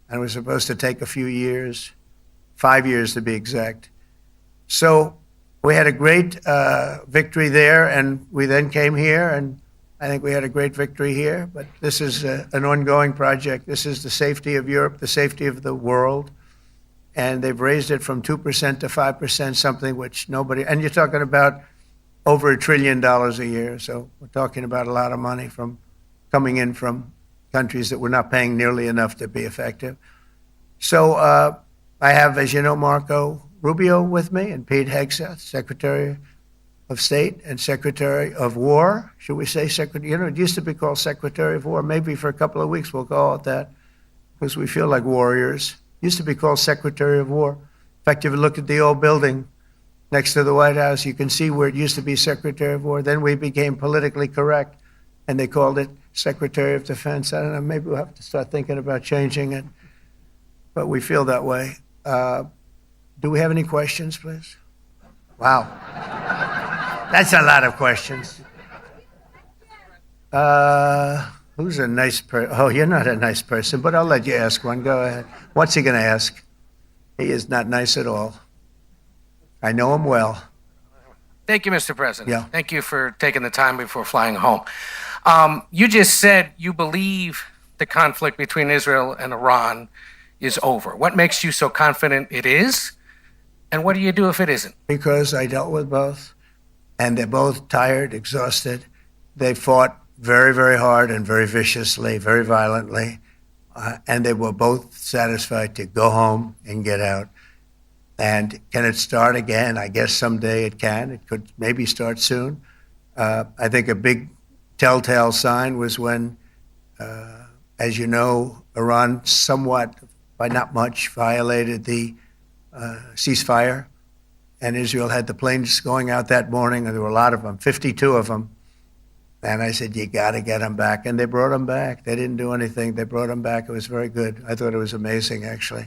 and it was supposed to take a few years, 5 years to be exact. So we had a great victory there, and we then came here, and I think we had a great victory here. But this is an ongoing project. This is the safety of Europe, the safety of the world. And they've raised it from 2% to 5%, something which nobody, and you're talking about over $1 trillion a year. So we're talking about a lot of money coming in from countries that we're not paying nearly enough to be effective. So I have, as you know, Marco Rubio with me, and Pete Hegseth, Secretary of State and Secretary of War. Should we say Secretary? You know, it used to be called Secretary of War. Maybe for a couple of weeks we'll call it that, because we feel like warriors. It used to be called Secretary of War. In fact, if you look at the old building next to the White House, you can see where it used to be Secretary of War. Then we became politically correct, and they called it Secretary of Defense. I don't know, maybe we'll have to start thinking about changing it, but we feel that way. Do we have any questions, please? Wow. That's a lot of questions. Who's a nice person? Oh, you're not a nice person, but I'll let you ask one. Go ahead. What's he going to ask? He is not nice at all. I know him well. Thank you, Mr. President. Yeah. Thank you for taking the time before flying home. You just said you believe the conflict between Israel and Iran is over. What makes you so confident it is? And what do you do if it isn't? Because I dealt with both, and they're both tired, exhausted. They fought very, very hard and very viciously, very violently, and they were both satisfied to go home and get out. And can it start again? I guess someday it can. It could maybe start soon. I think a big telltale sign was when, as you know, Iran somewhat, by not much, violated the ceasefire, and Israel had the planes going out that morning, and there were a lot of them, 52 of them. And I said, you got to get them back. And they brought them back. They didn't do anything. They brought them back. It was very good. I thought it was amazing, actually.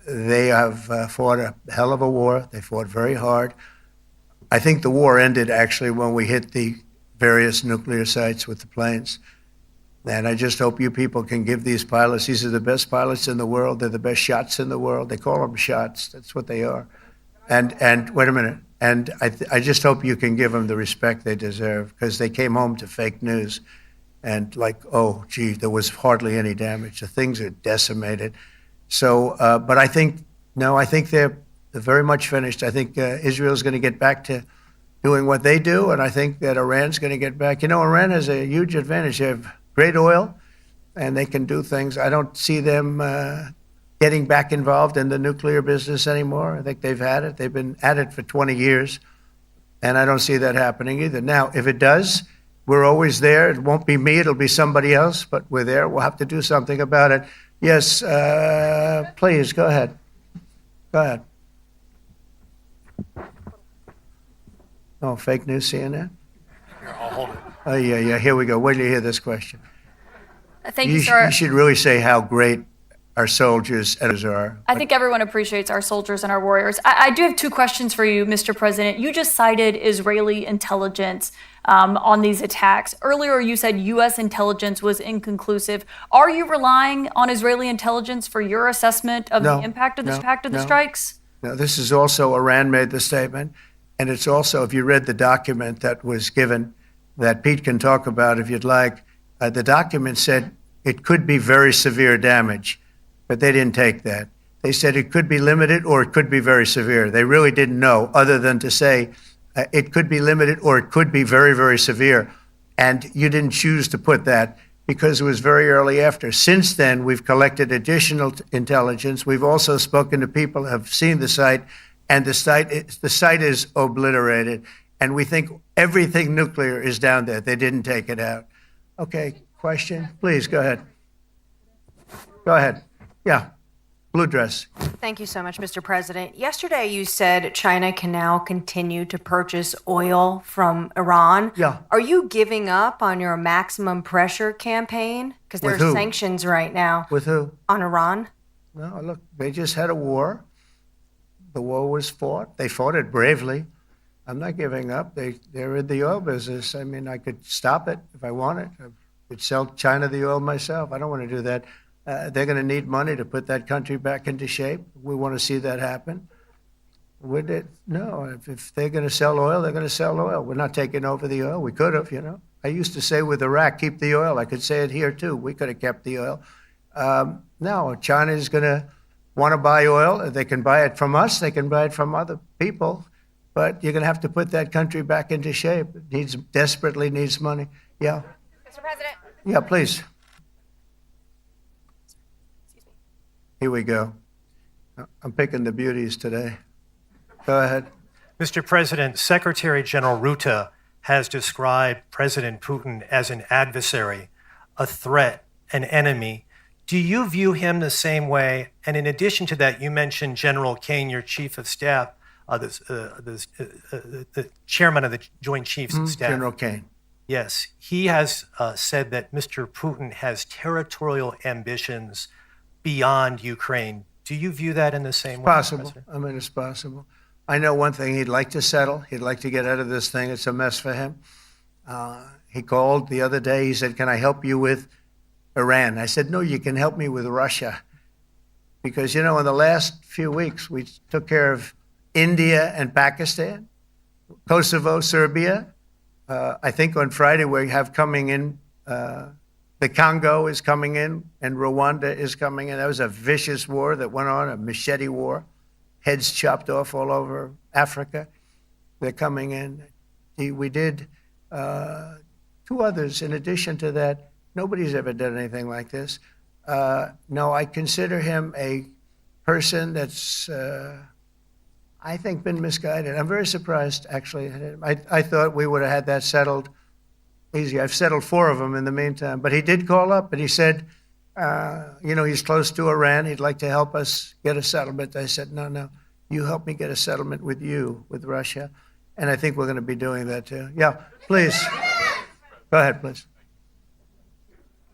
They have fought a hell of a war. They fought very hard. I think the war ended, actually, when we hit the various nuclear sites with the planes. And I just hope you people can give these pilots, these are the best pilots in the world. They're the best shots in the world. They call them shots. That's what they are. And wait a minute. And I just hope you can give them the respect they deserve, because they came home to fake news. And like, oh, gee, there was hardly any damage. The things are decimated. So, but I think, no, I think they're very much finished. I think Israel's going to get back to doing what they do. And I think that Iran's going to get back. You know, Iran has a huge advantage. They have great oil, and they can do things. I don't see them getting back involved in the nuclear business anymore. I think they've had it. They've been at it for 20 years, and I don't see that happening either. Now, if it does, we're always there. It won't be me. It'll be somebody else, but we're there. We'll have to do something about it. Yes, please, go ahead. Go ahead. Oh, fake news, CNN? Here, I'll hold it. Oh, yeah, here we go. Wait till you hear this question. Thank you, sir. You should really say how great our soldiers are. I think everyone appreciates our soldiers and our warriors. I do have two questions for you, Mr. President. You just cited Israeli intelligence on these attacks. Earlier, you said U.S. intelligence was inconclusive. Are you relying on Israeli intelligence for your assessment of the impact of the strikes? No, this is also, Iran made the statement, and it's also, if you read the document that was given, that Pete can talk about if you'd like, the document said it could be very severe damage, but they didn't take that. They said it could be limited or it could be very severe. They really didn't know, other than to say it could be limited or it could be very, very severe. And you didn't choose to put that because it was very early after. Since then, we've collected additional intelligence. We've also spoken to people who have seen the site, and the site is obliterated. And we think everything nuclear is down there. They didn't take it out. Okay, question? Please, go ahead. Go ahead. Yeah, blue dress. Thank you so much, Mr. President. Yesterday, you said China can now continue to purchase oil from Iran. Yeah. Are you giving up on your maximum pressure campaign? Because there are sanctions right now. With who? On Iran. No, look, they just had a war. The war was fought. They fought it bravely. I'm not giving up. They're in the oil business. I mean, I could stop it if I wanted. I could sell China the oil myself. I don't want to do that. They're going to need money to put that country back into shape. We want to see that happen. Would it? No. If they're going to sell oil, they're going to sell oil. We're not taking over the oil. We could have, I used to say with Iraq, keep the oil. I could say it here too. We could have kept the oil. No, China is going to want to buy oil. They can buy it from us. They can buy it from other people. But you're going to have to put that country back into shape. It desperately needs money. Yeah. Mr. President. Yeah, please. Here we go. I'm picking the beauties today. Go ahead. Mr. President, Secretary General Rutte has described President Putin as an adversary, a threat, an enemy. Do you view him the same way? And in addition to that, you mentioned General Kane, your chief of staff, the chairman of the Joint Chiefs of Staff. General Kane. Yes, he has said that Mr. Putin has territorial ambitions beyond Ukraine. Do you view that in the same way? Possible. I mean, it's possible. I know one thing. He'd like to settle. He'd like to get out of this thing. It's a mess for him. He called the other day. He said, "Can I help you with Iran?" I said, "No, you can help me with Russia." Because, in the last few weeks, we took care of India and Pakistan, Kosovo, Serbia. I think on Friday we have coming in, the Congo is coming in, and Rwanda is coming in. That was a vicious war that went on, a machete war, heads chopped off all over Africa. They're coming in. We did 2 others in addition to that. Nobody's ever done anything like this. No, I consider him a person that's, I think, been misguided. I'm very surprised, actually. I thought we would have had that settled easy. I've settled 4 of them in the meantime. But he did call up, and he said, he's close to Iran. He'd like to help us get a settlement. I said, no, you help me get a settlement with Russia. And I think we're going to be doing that, too. Yeah, please. Go ahead, please.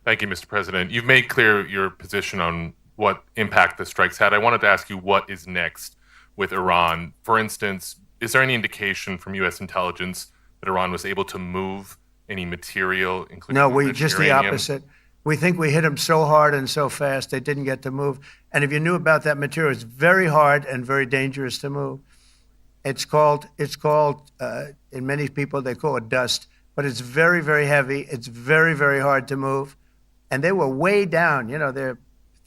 Thank you, Mr. President. You've made clear your position on what impact the strikes had. I wanted to ask you what is next with Iran. For instance, is there any indication from U.S. intelligence that Iran was able to move any material, including No, just the uranium? opposite. We think we hit them so hard and so fast they didn't get to move. And if you knew about that material, it's very hard and very dangerous to move. It's called, in many people, they call it dust, but it's very, very heavy. It's very, very hard to move. And they were way down. They're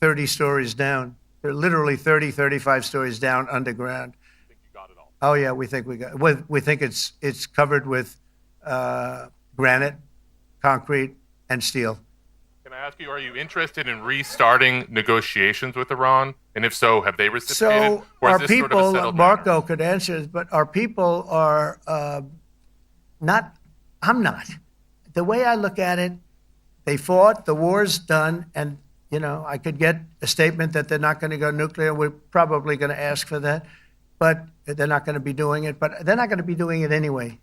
30 stories down. They're literally 30, 35 stories down underground. You think you got it all? Oh, yeah, we think we think it's covered with granite, concrete, and steel. Can I ask you, are you interested in restarting negotiations with Iran? And if so, have they reciprocated? So or is our this sort of a people, settled Marco matter? could answer this, but our people are not, I'm not. The way I look at it, they fought, the war's done, and, I could get a statement that they're not going to go nuclear. We're probably going to ask for that, but they're not going to be doing it. But they're not going to be doing it anyway.